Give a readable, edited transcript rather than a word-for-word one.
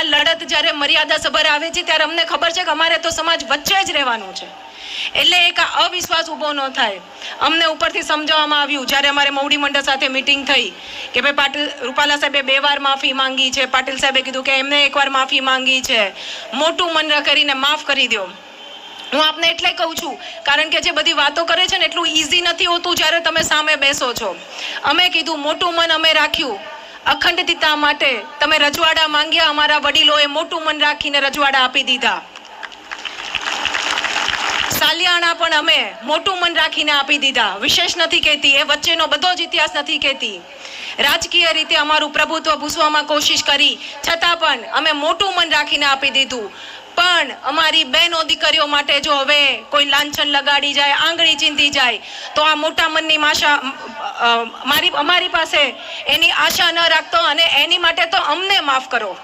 લડત જ્યારે મર્યાદા સભર આવે છે ત્યારે અમને ખબર છે કે અમારે તો સમાજ વચ્ચે જ રહેવાનું છે, એટલે એક અવિશ્વાસ ઊભો ન થાય. અમને ઉપરથી સમજાવવામાં આવ્યું જ્યારે અમારે મોવડી મંડળ સાથે મિટિંગ થઈ કે ભાઈ પાટીલ રૂપાલા સાહેબે 2 વાર માફી માંગી છે. પાટીલ સાહેબે કીધું કે એમને 1 વાર માફી માંગી છે, મોટું મન કરીને માફ કરી દો. હું આપને એટલે કહું છું કારણ કે જે બધી વાતો કરે છે ને એટલું ઇઝી નથી હોતું જ્યારે તમે સામે બેસો છો. અમે કીધું મોટું મન અમે રાખ્યું અખંડિતતા માટે. તમે રજવાડા માંગ્યા, અમારા વડીલોએ મોટું મન રાખીને રજવાડા આપી દીધા. સાલિયાણા પણ અમે મોટું મન રાખીને આપી દીધા. વિશેષ નથી કહેતી, એ વચ્ચેનો બધો જ ઇતિહાસ નથી કહેતી. રાજકીય રીતે અમારું પ્રભુત્વ ભૂસવામાં કોશિશ કરી છતાં પણ અમે મોટું મન રાખીને આપી દીધું. પણ અમારી બહેનો દીકરીઓ માટે જો હવે કોઈ લાંછન લગાડી જાય, આંગળી ચીંધી જાય તો આ મોટા મનની અમારી પાસે એની આશા ન રાખતો, અને એની માટે તો અમને માફ કરો.